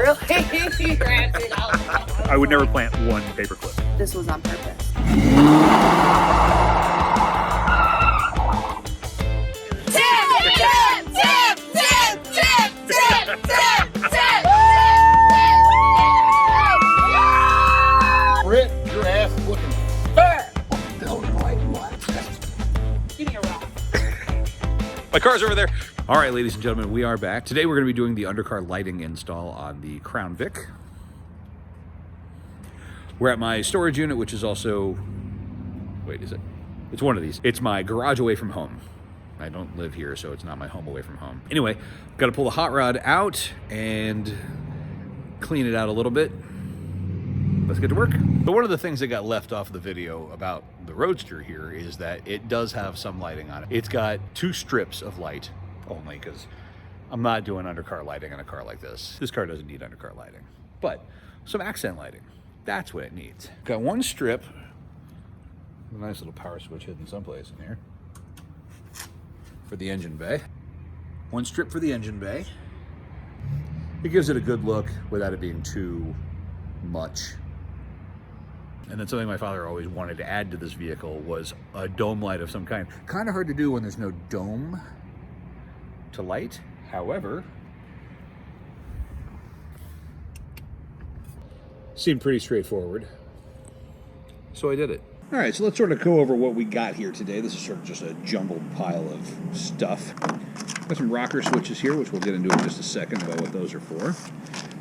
Really? I would never plant one paperclip. This was on purpose. Britt, your ass is looking fat. Give me a rock. My car's over there. All right, ladies and gentlemen, we are back. Today we're going to be doing the Undercar lighting install on the Crown Vic. We're at my storage unit, which is also, wait, is it? It's one of these. It's my garage away from home. I don't live here, so it's not my home away from home. Anyway, got to pull the hot rod out and clean it out a little bit. Let's get to work. So one of the things that got left off the video about the Roadster here is that it does have some lighting on it. It's got 2 strips of light only, because I'm not doing undercar lighting on a car like this. This car doesn't need undercar lighting, but some accent lighting. That's what it needs. Got 1 strip, a nice little power switch hidden someplace in here, for the engine bay. 1 strip for the engine bay. It gives it a good look without it being too much. And then something my father always wanted to add to this vehicle was a dome light of some kind. Kind of hard to do when there's no dome to light. However, seemed pretty straightforward, so I did it. All right, so let's sort of go over what we got here today. This is sort of just a jumbled pile of stuff. Got some rocker switches here, which we'll get into in just a second about what those are for.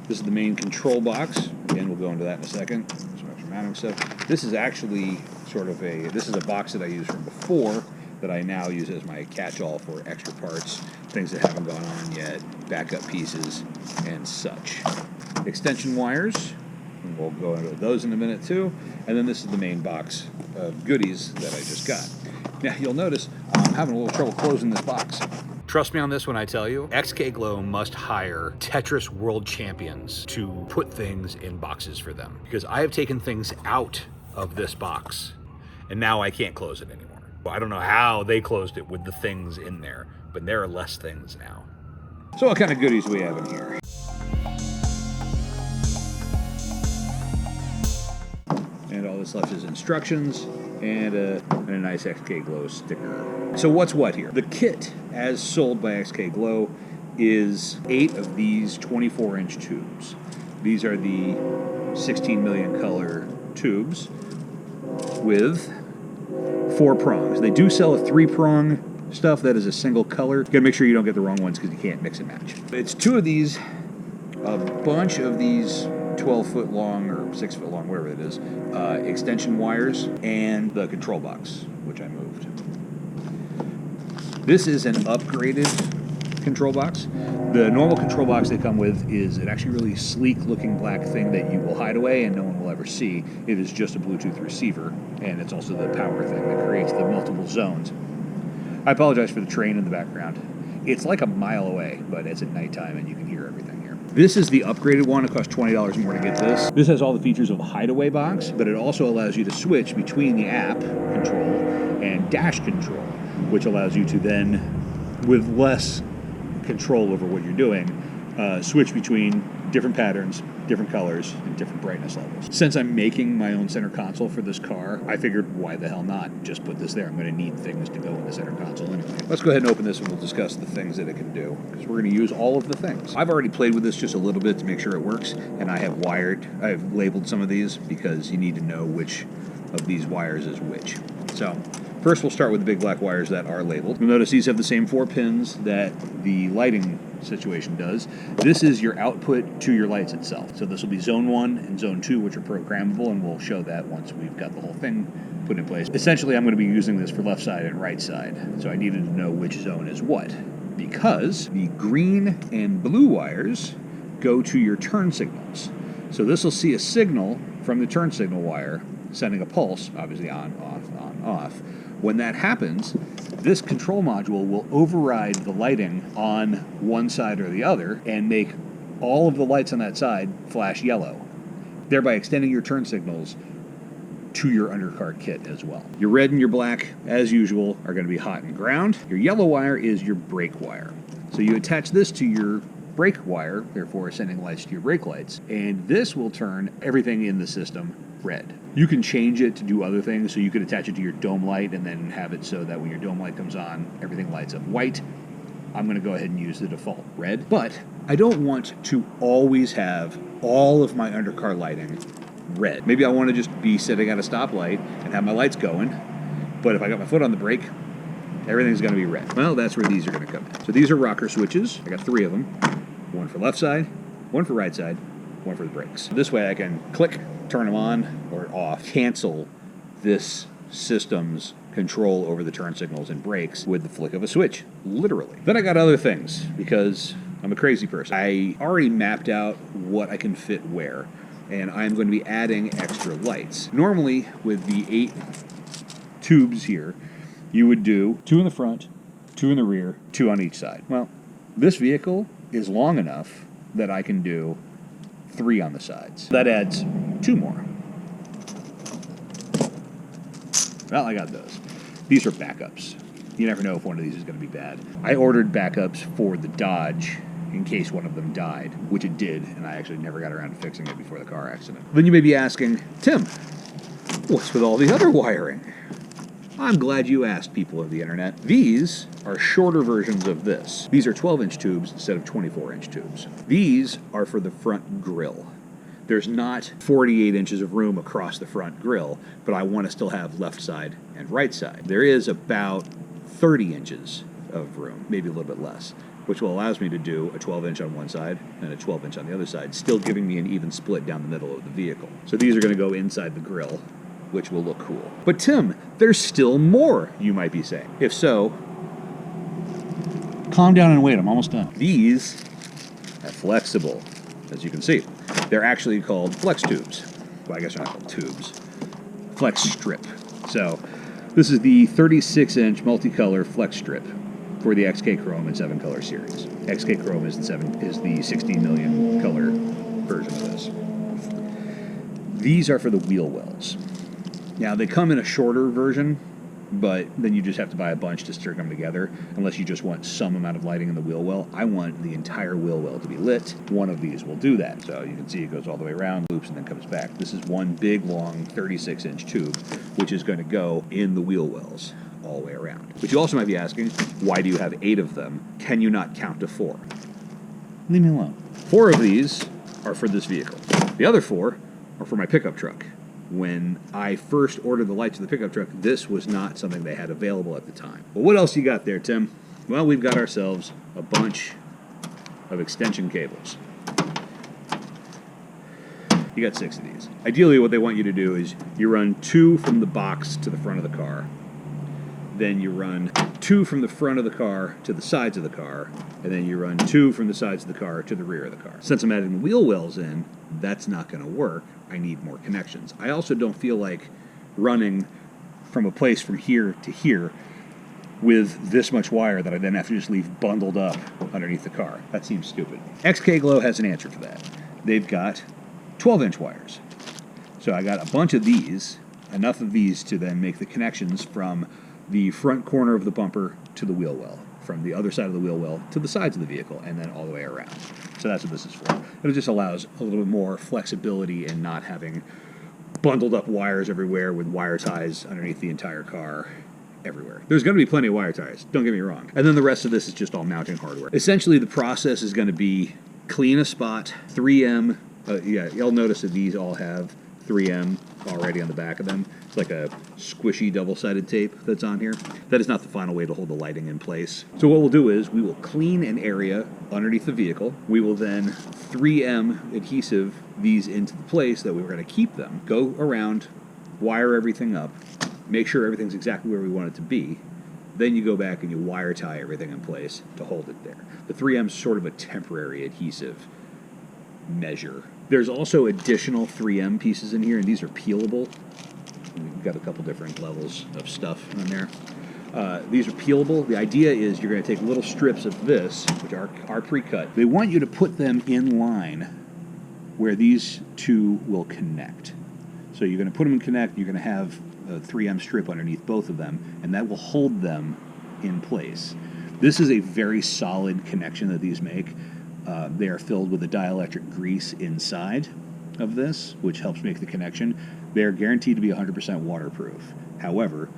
This is the main control box. Again, we'll go into that in a second. Some extra mounting stuff. This is actually sort of this is a box that I used from before that I now use as my catch-all for extra parts, things that haven't gone on yet, backup pieces, and such. Extension wires. And we'll go into those in a minute too. And then this is the main box of goodies that I just got. Now you'll notice I'm having a little trouble closing this box. Trust me on this when I tell you, XKGlow must hire Tetris world champions to put things in boxes for them. Because I have taken things out of this box and now I can't close it anymore. Well, I don't know how they closed it with the things in there, but there are less things now. So what kind of goodies do we have in here? And all this left is instructions and a nice XKGlow sticker. So what's what here? The kit, as sold by XKGlow, is 8 of these 24-inch tubes. These are the 16 million color tubes with 4 prongs. They do sell a 3-prong stuff that is a single color. You gotta make sure you don't get the wrong ones because you can't mix and match. It's 2 of these, a bunch of these 12-foot long or 6-foot long, whatever it is, extension wires, and the control box, which I moved. This is an upgraded control box. The normal control box they come with is an actually really sleek looking black thing that you will hide away and no one will ever see. It is just a Bluetooth receiver, and it's also the power thing that creates the multiple zones. I apologize for the train in the background. It's like a mile away, but it's at nighttime and you can hear everything here. This is the upgraded one. It costs $20 more to get this. This has all the features of a hideaway box, but it also allows you to switch between the app control and dash control, which allows you to then, with less control over what you're doing, switch between different patterns, different colors, and different brightness levels. Since I'm making my own center console for this car, I figured why the hell not just put this there. I'm going to need things to go in the center console anyway. Let's go ahead and open this and we'll discuss the things that it can do, because we're going to use all of the things. I've already played with this just a little bit to make sure it works, and I've labeled some of these because you need to know which of these wires is which. So first we'll start with the big black wires that are labeled. You'll notice these have the same 4 pins that the lighting situation does. This is your output to your lights itself. So this will be zone 1 and zone 2, which are programmable, and we'll show that once we've got the whole thing put in place. Essentially, I'm going to be using this for left side and right side, so I needed to know which zone is what, because the green and blue wires go to your turn signals. So this will see a signal from the turn signal wire sending a pulse, obviously on, off, on, off. When that happens, this control module will override the lighting on one side or the other and make all of the lights on that side flash yellow, thereby extending your turn signals to your undercar kit as well. Your red and your black, as usual, are going to be hot and ground. Your yellow wire is your brake wire. So you attach this to your brake wire, therefore sending lights to your brake lights. And this will turn everything in the system red. You can change it to do other things, so you could attach it to your dome light and then have it so that when your dome light comes on, everything lights up white. I'm going to go ahead and use the default red, but I don't want to always have all of my undercar lighting red. Maybe I want to just be sitting at a stoplight and have my lights going, but if I got my foot on the brake, everything's going to be red. Well, that's where these are going to come in. So these are rocker switches. I got 3 of them. One for left side, one for right side, one for the brakes. This way I can click, turn them on or off, cancel this system's control over the turn signals and brakes with the flick of a switch, literally. Then I got other things, because I'm a crazy person. I already mapped out what I can fit where, and I'm going to be adding extra lights. Normally, with the 8 tubes here, you would do 2 in the front, 2 in the rear, 2 on each side. Well, this vehicle is long enough that I can do 3 on the sides. That adds 2 more. Well, I got those. These are backups. You never know if one of these is going to be bad. I ordered backups for the Dodge in case one of them died, which it did, and I actually never got around to fixing it before the car accident. Then you may be asking, Tim, what's with all the other wiring? I'm glad you asked, people of the internet. These are shorter versions of this. These are 12-inch tubes instead of 24-inch tubes. These are for the front grille. There's not 48 inches of room across the front grille, but I want to still have left side and right side. There is about 30 inches of room, maybe a little bit less, which will allows me to do a 12-inch on one side and a 12-inch on the other side, still giving me an even split down the middle of the vehicle. So these are going to go inside the grille, which will look cool. But Tim, there's still more, you might be saying. If so, calm down and wait, I'm almost done. These are flexible, as you can see. They're actually called flex tubes. Well, I guess they're not called tubes. Flex strip. So this is the 36-inch multicolor flex strip for the XKChrome and 7-color series. XKChrome is the 16 million color version of this. These are for the wheel wells. Now, they come in a shorter version, but then you just have to buy a bunch to string them together, unless you just want some amount of lighting in the wheel well. I want the entire wheel well to be lit. One of these will do that. So you can see it goes all the way around, loops, and then comes back. This is one big, long 36-inch tube, which is going to go in the wheel wells all the way around. But you also might be asking, why do you have 8 of them? Can you not count to 4? Leave me alone. 4 of these are for this vehicle. The other 4 are for my pickup truck. When I first ordered the lights for the pickup truck, this was not something they had available at the time. Well, what else you got there, Tim? Well, we've got ourselves a bunch of extension cables. You got 6 of these. Ideally, what they want you to do is you run 2 from the box to the front of the car. Then you run 2 from the front of the car to the sides of the car. And then you run 2 from the sides of the car to the rear of the car. Since I'm adding the wheel wells in, that's not going to work. I need more connections. I also don't feel like running from a place from here to here with this much wire that I then have to just leave bundled up underneath the car. That seems stupid. XKGlow has an answer for that. They've got 12-inch wires. So I got a bunch of these, enough of these to then make the connections from the front corner of the bumper to the wheel well, from the other side of the wheel well to the sides of the vehicle, and then all the way around. So that's what this is for. It just allows a little bit more flexibility in not having bundled up wires everywhere with wire ties underneath the entire car everywhere. There's going to be plenty of wire ties, don't get me wrong. And then the rest of this is just all mounting hardware. Essentially, the process is going to be clean a spot, 3M. You'll notice that these all have 3M already on the back of them. It's like a squishy double-sided tape that's on here. That is not the final way to hold the lighting in place. So what we'll do is we will clean an area underneath the vehicle. We will then 3M adhesive these into the place that we're going to keep them. Go around, wire everything up, make sure everything's exactly where we want it to be. Then you go back and you wire tie everything in place to hold it there. The 3M is sort of a temporary adhesive measure. There's also additional 3M pieces in here, and these are peelable. We've got a couple different levels of stuff in there. These are peelable. The idea is you're going to take little strips of this, which are pre-cut. They want you to put them in line where these two will connect. So you're going to put them in connect, you're going to have a 3M strip underneath both of them, and that will hold them in place. This is a very solid connection that these make. They are filled with a dielectric grease inside of this, which helps make the connection. They are guaranteed to be 100% waterproof. However,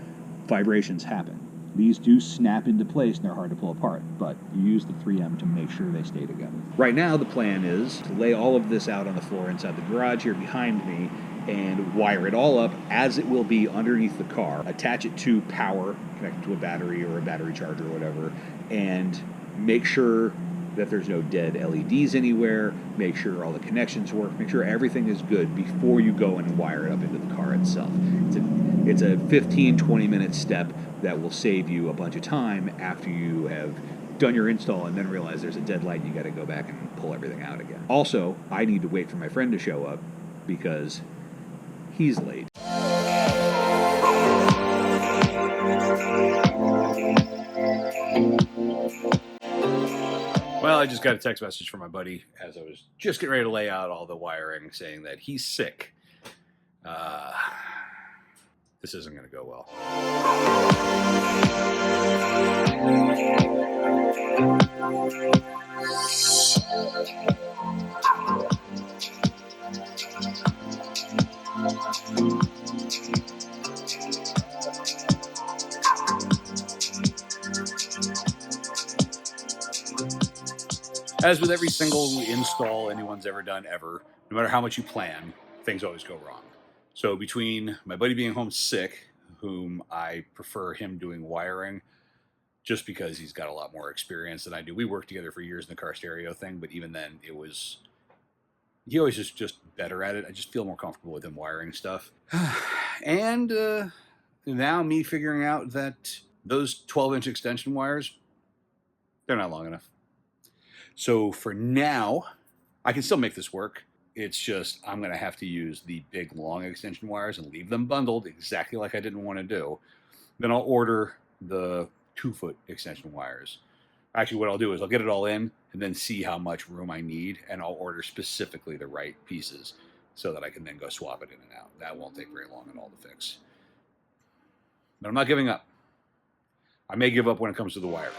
vibrations happen. These do snap into place and they're hard to pull apart, but you use the 3M to make sure they stay together. Right now, the plan is to lay all of this out on the floor inside the garage here behind me and wire it all up as it will be underneath the car, attach it to power, connect it to a battery or a battery charger or whatever, and make sure that there's no dead LEDs anywhere, make sure all the connections work, make sure everything is good before you go and wire it up into the car itself. It's a 15-20 minute step that will save you a bunch of time after you have done your install and then realize there's a dead light and you got to go back and pull everything out again. Also, I need to wait for my friend to show up because he's late. Well, I just got a text message from my buddy as I was just getting ready to lay out all the wiring, saying that he's sick. This isn't going to go well. As with every single install anyone's ever done ever, no matter how much you plan, things always go wrong. So between my buddy being home sick, whom I prefer him doing wiring, just because he's got a lot more experience than I do. We worked together for years in the car stereo thing, but even then he always is just better at it. I just feel more comfortable with him wiring stuff. And now me figuring out that those 12-inch extension wires, they're not long enough. So for now, I can still make this work. It's just I'm going to have to use the big long extension wires and leave them bundled exactly like I didn't want to do. Then I'll order the 2-foot extension wires. Actually, what I'll do is I'll get it all in and then see how much room I need, and I'll order specifically the right pieces so that I can then go swap it in and out. That won't take very long at all to fix. But I'm not giving up. I may give up when it comes to the wiring.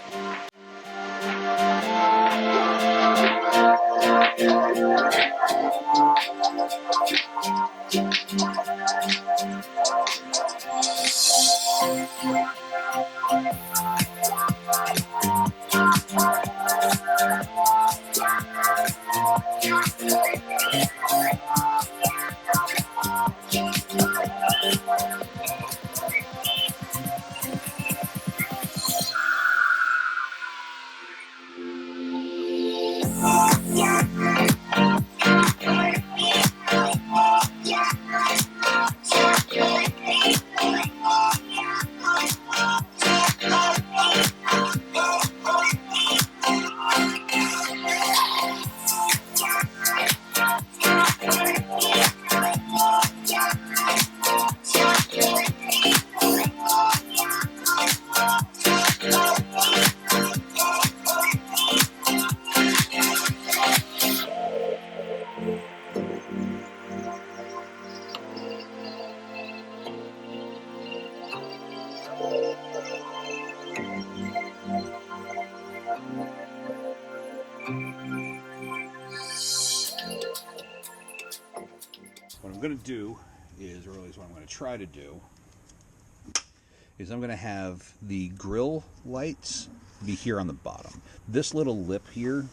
What I'm going to do is, or at least what I'm going to try to do, is I'm going to have the grill lights be here on the bottom. This little lip here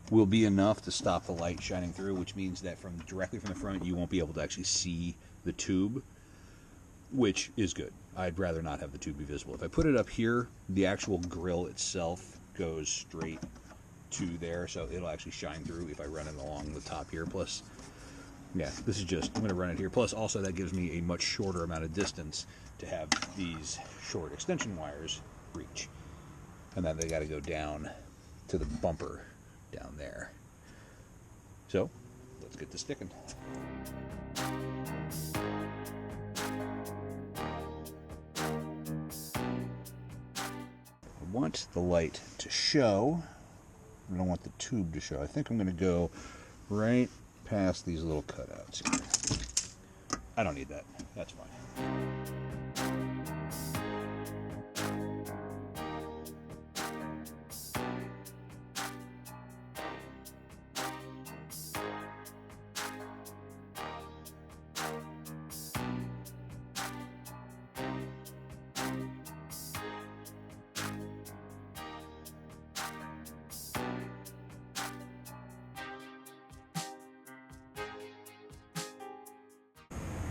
will be enough to stop the light shining through, which means that directly from the front you won't be able to actually see the tube, which is good. I'd rather not have the tube be visible. If I put it up here, the actual grill itself goes straight to there, so it'll actually shine through if I run it along the top here. Plus, yeah, this is just, I'm going to run it here. Plus, also, that gives me a much shorter amount of distance to have these short extension wires reach. And then they got to go down to the bumper down there. So, let's get this sticking. I want the light to show. I don't want the tube to show. I think I'm going to go right past these little cutouts here. I don't need that. That's fine.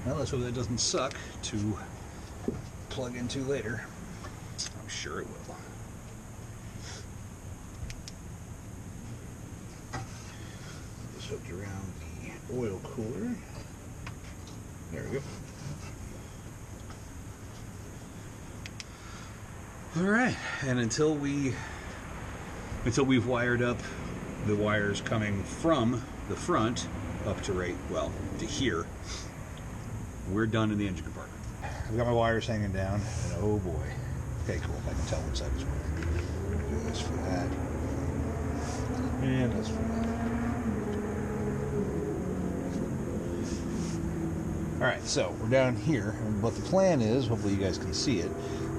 Well, let's hope that doesn't suck to plug into later. I'm sure it will. This hooked around the oil cooler. There we go. All right, and until we've wired up the wires coming from the front up to to here, we're done in the engine compartment. I've got my wires hanging down, and oh boy. Okay, cool, I can tell which side is working. Do this for that. And this for that. Alright, so we're down here, and what the plan is, hopefully you guys can see it,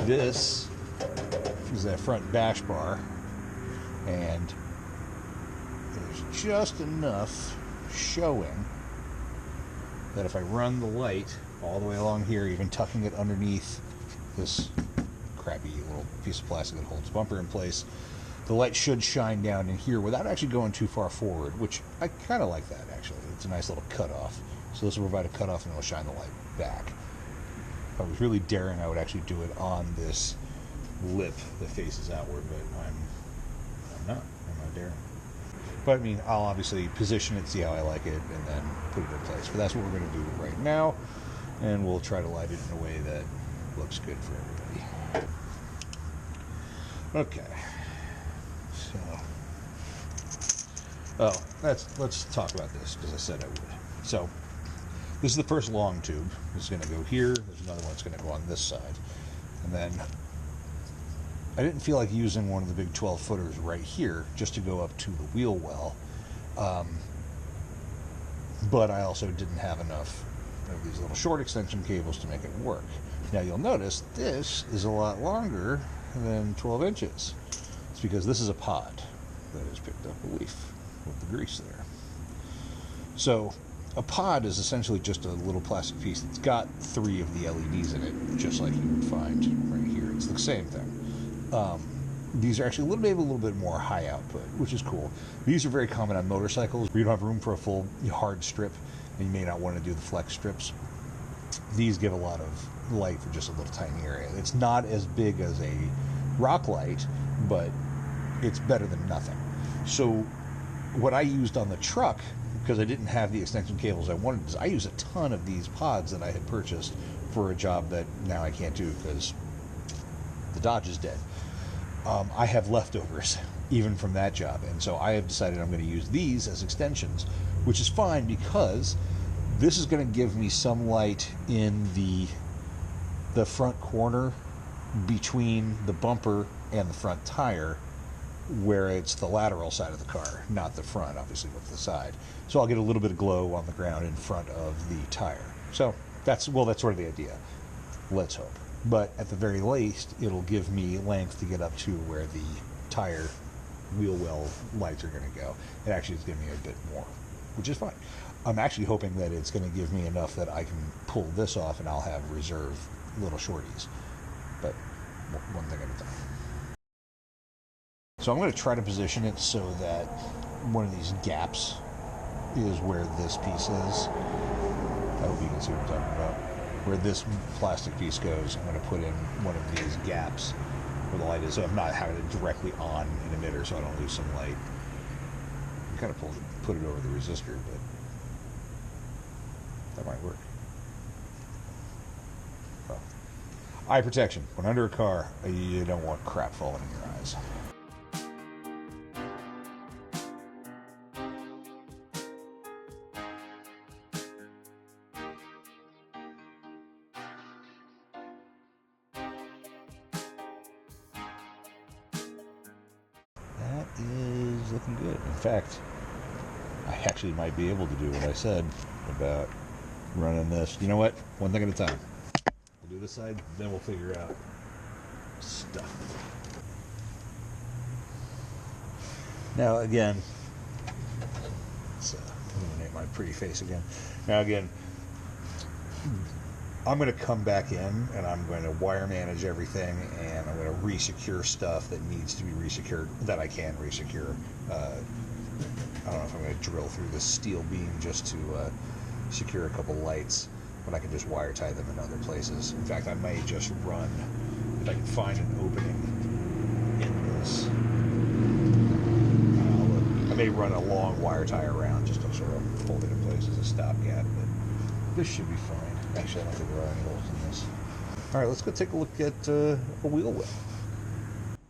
this is that front bash bar, and there's just enough showing that if I run the light all the way along here, even tucking it underneath this crappy little piece of plastic that holds the bumper in place, the light should shine down in here without actually going too far forward, which I kind of like that, actually. It's a nice little cutoff. So this will provide a cutoff and it'll shine the light back. If I was really daring, I would actually do it on this lip that faces outward, but I'm not daring. But I mean, I'll obviously position it, see how I like it, and then put it in place. But that's what we're going to do right now, and we'll try to light it in a way that looks good for everybody. Okay. So, let's talk about this, because I said I would. So, this is the first long tube. It's going to go here. There's another one that's going to go on this side. And then I didn't feel like using one of the big 12-footers right here just to go up to the wheel well. But I also didn't have enough of these little short extension cables to make it work. Now you'll notice this is a lot longer than 12 inches. It's because this is a pod that has picked up a leaf with the grease there. So a pod is essentially just a little plastic piece that's got 3 of the LEDs in it, just like you would find right here. It's the same thing. These are actually a little bit more high output, which is cool. These are very common on motorcycles where you don't have room for a full hard strip, and you may not want to do the flex strips. These give a lot of light for just a little tiny area. It's not as big as a rock light, but it's better than nothing. So what I used on the truck, because I didn't have the extension cables I wanted, is I use a ton of these pods that I had purchased for a job that now I can't do because the Dodge is dead. I have leftovers even from that job, and so I have decided I'm going to use these as extensions, which is fine because this is going to give me some light in the front corner between the bumper and the front tire, where it's the lateral side of the car, not the front, obviously, with the side. So I'll get a little bit of glow on the ground in front of the tire. So that's sort of the idea. Let's hope. But at the very least, it'll give me length to get up to where the tire wheel well lights are going to go. It actually is giving me a bit more, which is fine. I'm actually hoping that it's going to give me enough that I can pull this off and I'll have reserve little shorties. But one thing at a time. So I'm going to try to position it so that one of these gaps is where this piece is. I hope you can see what I'm talking about. Where this plastic piece goes, I'm going to put in one of these gaps where the light is, so I'm not having it directly on an emitter so I don't lose some light. I kind of put it over the resistor, but that might work. Well, eye protection. When under a car, you don't want crap falling in your eyes. Is looking good. In fact, I actually might be able to do what I said about running this. You know what? One thing at a time. We'll do this side, then we'll figure out stuff. Now again, let's illuminate my pretty face again. Now again, I'm going to come back in and I'm going to wire manage everything, and I'm going to resecure stuff that needs to be resecured, that I can resecure. I don't know if I'm going to drill through this steel beam just to secure a couple lights, but I can just wire tie them in other places. In fact, I may just run, if I can find an opening in this, I may run a long wire tie around just to sort of hold it in place as a stopgap, but this should be fine. Actually, I don't think there are any holes in this. All right, let's go take a look at a wheel well.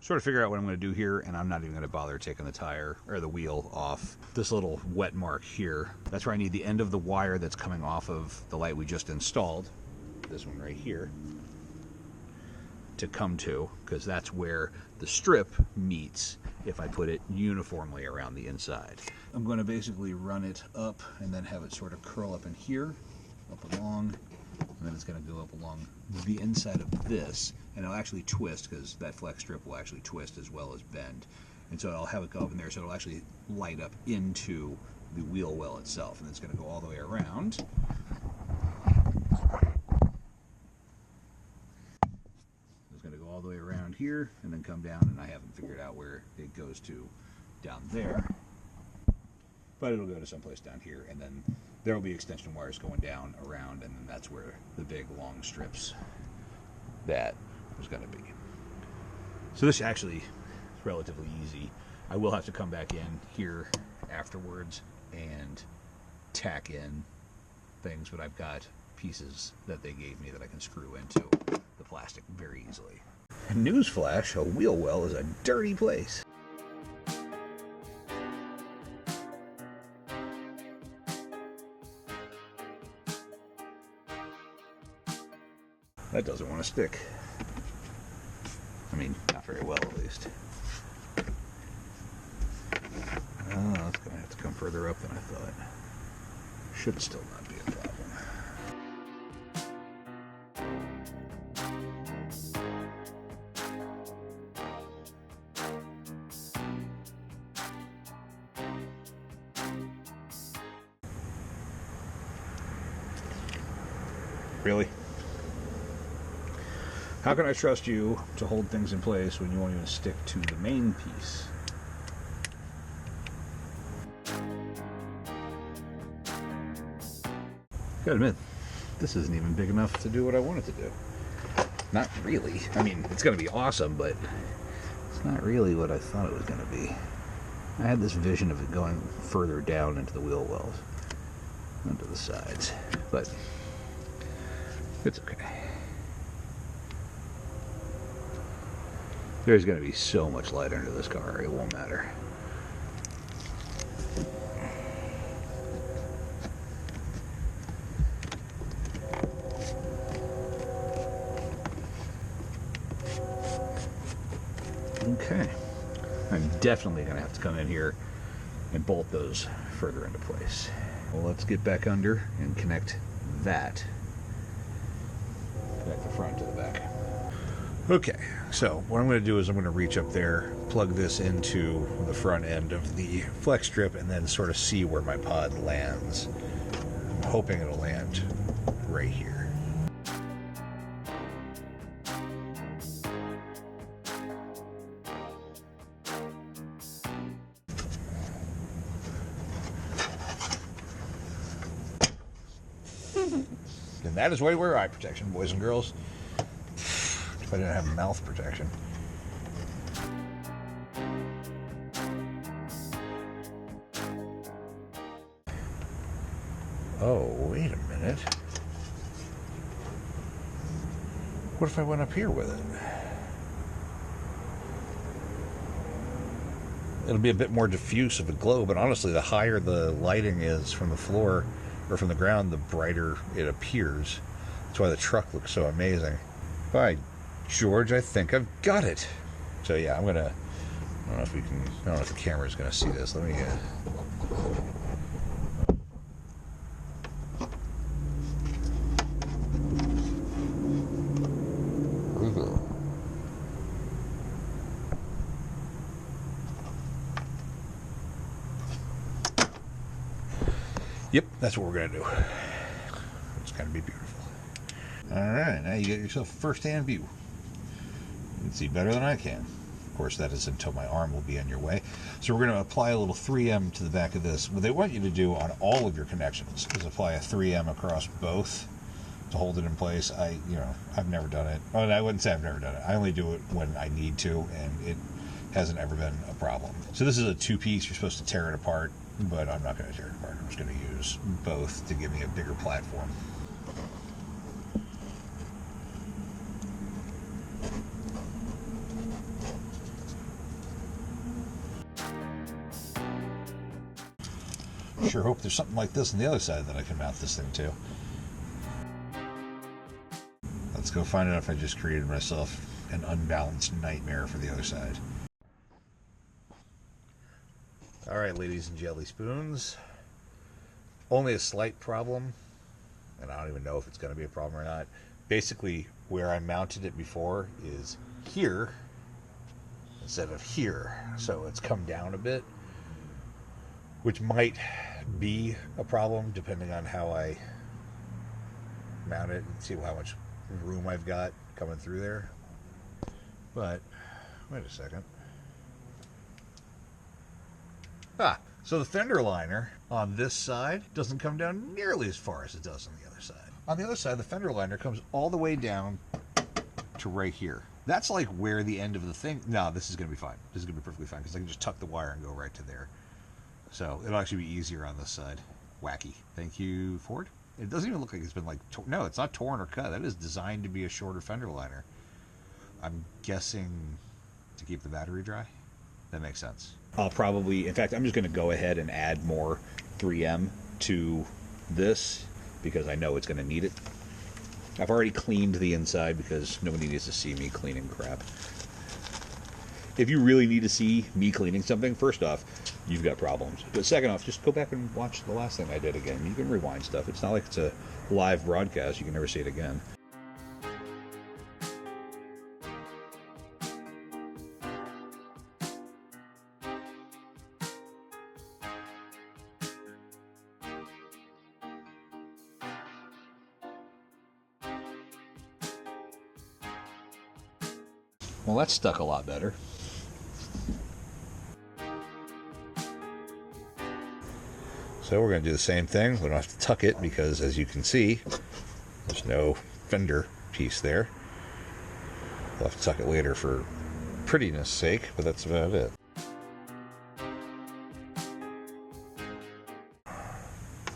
Sort of figure out what I'm going to do here, and I'm not even going to bother taking the tire or the wheel off. This little wet mark here, that's where I need the end of the wire that's coming off of the light we just installed, this one right here, to come to, because that's where the strip meets if I put it uniformly around the inside. I'm going to basically run it up and then have it sort of curl up in here, up along, and then it's going to go up along the inside of this, and it'll actually twist, because that flex strip will actually twist as well as bend. And so I'll have it go up in there, so it'll actually light up into the wheel well itself, and it's going to go all the way around. It's going to go all the way around here, and then come down, and I haven't figured out where it goes to down there. But it'll go to someplace down here, and then there will be extension wires going down around, and then that's where the big long strips that was going to be. So this actually is relatively easy. I will have to come back in here afterwards and tack in things, but I've got pieces that they gave me that I can screw into the plastic very easily. Newsflash, a wheel well is a dirty place. That doesn't want to stick. I mean, not very well, at least. Oh, it's going to have to come further up than I thought. Should still not be a problem. Really? How can I trust you to hold things in place when you won't even stick to the main piece? Gotta admit, this isn't even big enough to do what I want it to do. Not really. I mean, it's gonna be awesome, but it's not really what I thought it was gonna be. I had this vision of it going further down into the wheel wells, onto the sides, but it's okay. There's going to be so much light under this car, it won't matter. Okay. I'm definitely going to have to come in here and bolt those further into place. Well, let's get back under and connect that. Connect the front to the back. Okay, so what I'm going to do is I'm going to reach up there, plug this into the front end of the flex strip, and then sort of see where my pod lands. I'm hoping it'll land right here. And that is why we wear eye protection, boys and girls. If I didn't have mouth protection. Oh, wait a minute. What if I went up here with it? It'll be a bit more diffuse of a glow, but honestly, the higher the lighting is from the floor or from the ground, the brighter it appears. That's why the truck looks so amazing. By George, I think I've got it. So yeah, I don't know if we can, I don't know if the camera's gonna see this. Let me Yep, that's what we're gonna do. It's gonna be beautiful. Alright, now you get yourself a first-hand view. You can see better than I can. Of course, that is until my arm will be in your way. So we're going to apply a little 3M to the back of this. What they want you to do on all of your connections is apply a 3M across both to hold it in place. I've never done it. Oh, I wouldn't say I've never done it. I only do it when I need to, and it hasn't ever been a problem. So this is a 2-piece. You're supposed to tear it apart, but I'm not going to tear it apart. I'm just going to use both to give me a bigger platform. Sure hope there's something like this on the other side that I can mount this thing to. Let's go find out if I just created myself an unbalanced nightmare for the other side. Alright, ladies and jelly spoons. Only a slight problem, and I don't even know if it's going to be a problem or not. Basically, where I mounted it before is here instead of here. So it's come down a bit, which might be a problem depending on how I mount it and see how much room I've got coming through there. But wait a second. So the fender liner on this side doesn't come down nearly as far as it does on the other side. On the other side, the fender liner comes all the way down to right here. That's like where the end of the thing... No, this is going to be fine. This is going to be perfectly fine because I can just tuck the wire and go right to there. So it'll actually be easier on this side. Wacky. Thank you, Ford. It doesn't even look like it's been like... No, it's not torn or cut. That is designed to be a shorter fender liner. I'm guessing to keep the battery dry. That makes sense. I'll probably... In fact, I'm just going to go ahead and add more 3M to this because I know it's going to need it. I've already cleaned the inside because nobody needs to see me cleaning crap. If you really need to see me cleaning something, first off, you've got problems. But second off, just go back and watch the last thing I did again. You can rewind stuff. It's not like it's a live broadcast. You can never see it again. Well, that's stuck a lot better. So we're going to do the same thing. We don't have to tuck it because, as you can see, there's no fender piece there. We'll have to tuck it later for prettiness sake, but that's about it.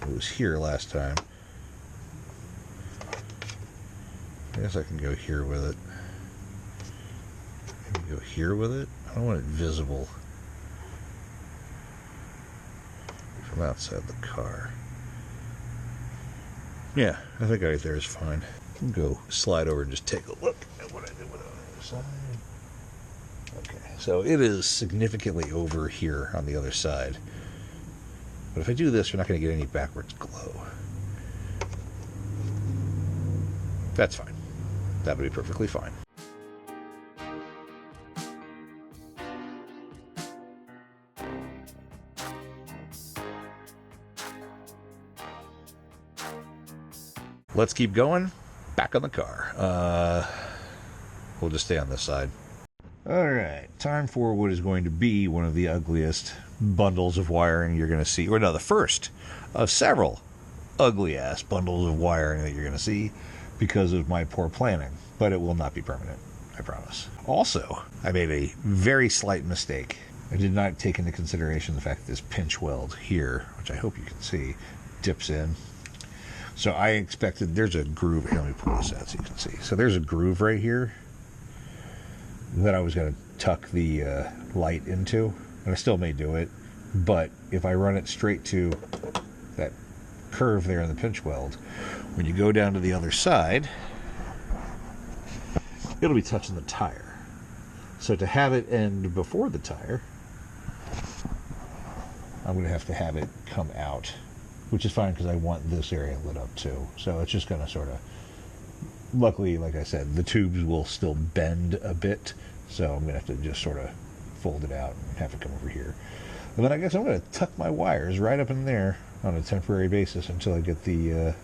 It was here last time. I guess I can go here with it. Maybe go here with it. I don't want it visible from outside the car. Yeah, I think right there is fine. I can go slide over and just take a look at what I did with it on the other side. Okay, so it is significantly over here on the other side. But if I do this, you're not going to get any backwards glow. That's fine. That would be perfectly fine. Let's keep going. Back on the car. We'll just stay on this side. Alright, time for what is going to be one of the ugliest bundles of wiring you're going to see. Or no, the first of several ugly-ass bundles of wiring that you're going to see because of my poor planning. But it will not be permanent, I promise. Also, I made a very slight mistake. I did not take into consideration the fact that this pinch weld here, which I hope you can see, dips in. So I expected, there's a groove, here, let me pull this out so you can see. So there's a groove right here that I was going to tuck the light into, and I still may do it, but if I run it straight to that curve there in the pinch weld, when you go down to the other side, it'll be touching the tire. So to have it end before the tire, I'm going to have it come out, which is fine because I want this area lit up too. So it's just going to sort of, luckily, like I said, the tubes will still bend a bit. So I'm going to have to just sort of fold it out and have it come over here. And then I guess I'm going to tuck my wires right up in there on a temporary basis until I get the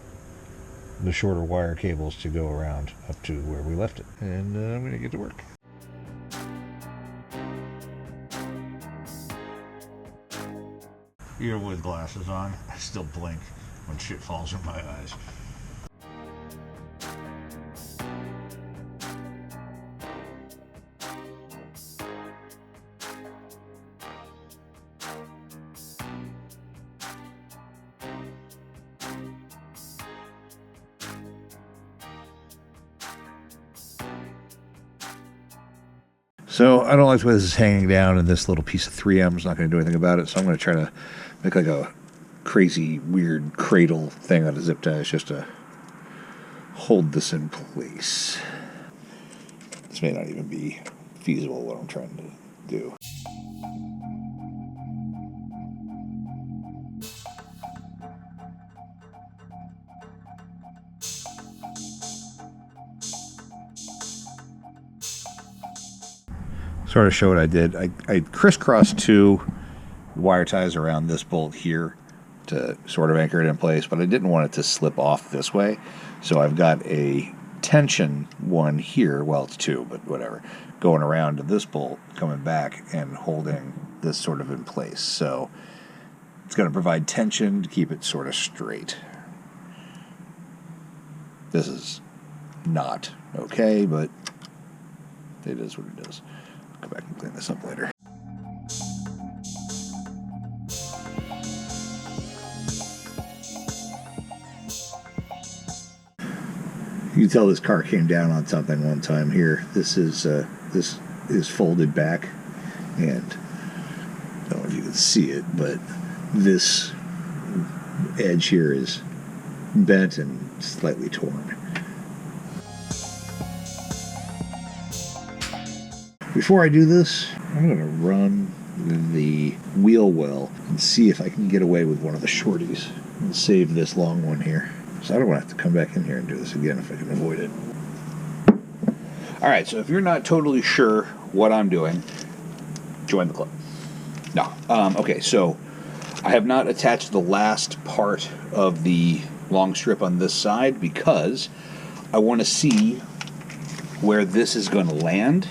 shorter wire cables to go around up to where we left it. And I'm going to get to work. Even with glasses on, I still blink when shit falls in my eyes. So I don't like the way this is hanging down, and this little piece of 3M is not going to do anything about it. So I'm going to try to make like a crazy, weird cradle thing out of zip ties just to hold this in place. This may not even be feasible, what I'm trying to do. Sort of show what I did. I crisscrossed 2 wire ties around this bolt here to sort of anchor it in place, but I didn't want it to slip off this way. So I've got a tension one here, well, it's 2, but whatever, going around to this bolt, coming back and holding this sort of in place. So it's going to provide tension to keep it sort of straight. This is not okay, but it is what it is. I'll go back and clean this up later. You can tell this car came down on something one time here. This is folded back, and I don't know if you can see it, but this edge here is bent and slightly torn. Before I do this, I'm going to run the wheel well and see if I can get away with one of the shorties and save this long one here. So I don't want to have to come back in here and do this again if I can avoid it. All right, so if you're not totally sure what I'm doing, join the club. No. Okay, so I have not attached the last part of the long strip on this side because I want to see where this is going to land,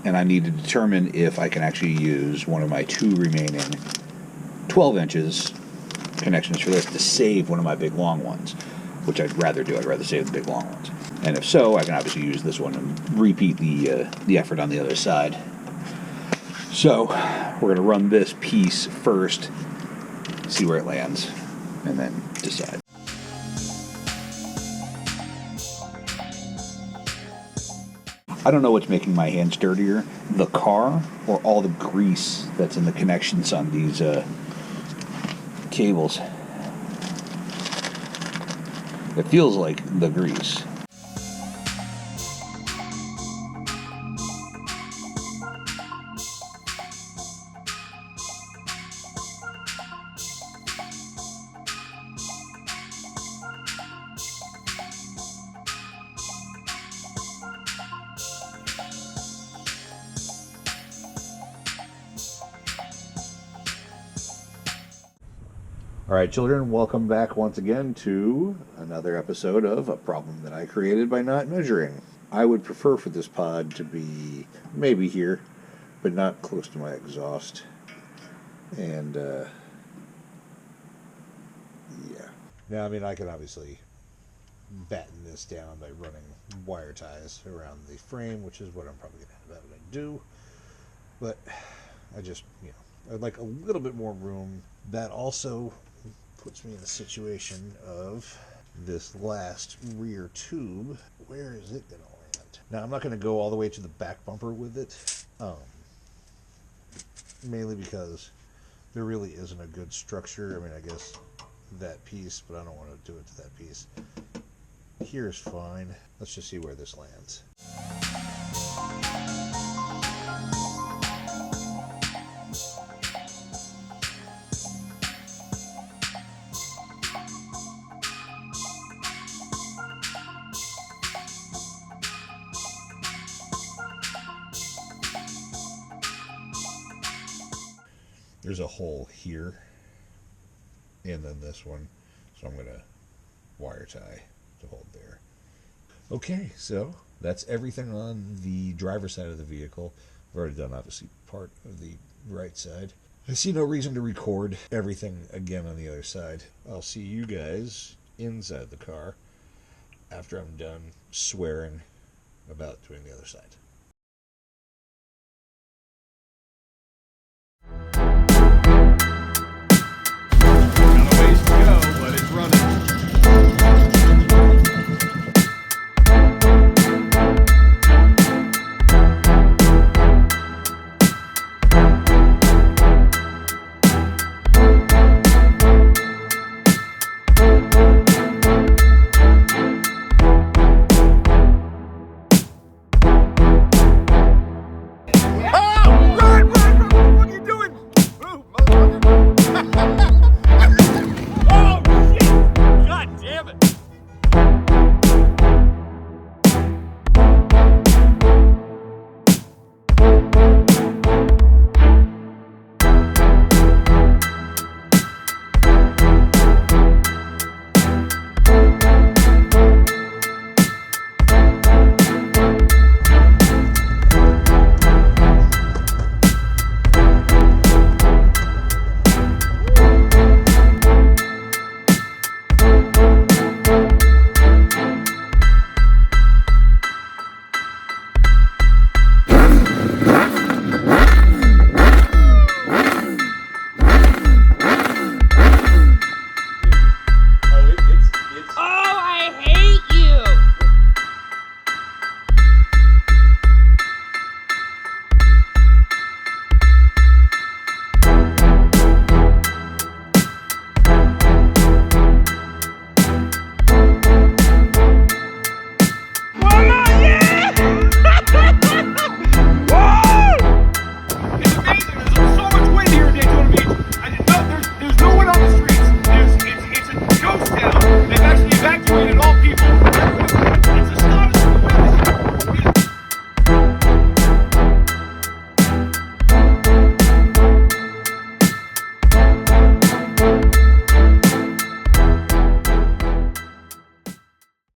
and I need to determine if I can actually use one of my 2 remaining 12 inches connections for this to save one of my big long ones, which I'd rather do. I'd rather save the big long ones. And if so, I can obviously use this one and repeat the effort on the other side. So we're going to run this piece first, see where it lands, and then decide. I don't know what's making my hands dirtier, the car or all the grease that's in the connections on these cables. It feels like the grease. All right, children, welcome back once again to another episode of A Problem That I Created by Not Measuring. I would prefer for this pod to be maybe here, but not close to my exhaust. And, yeah. Now, I mean, I could obviously batten this down by running wire ties around the frame, which is what I'm probably going to have to do. But I just, I'd like a little bit more room. That also puts me in a situation of this last rear tube. Where is it going to land? Now, I'm not going to go all the way to the back bumper with it, mainly because there really isn't a good structure. I mean, I guess that piece, but I don't want to do it to that piece. Here's fine. Let's just see where this lands. There's a hole here, and then this one, so I'm going to wire tie to hold there. Okay, so that's everything on the driver's side of the vehicle. I've already done, obviously, part of the right side. I see no reason to record everything again on the other side. I'll see you guys inside the car after I'm done swearing about doing the other side.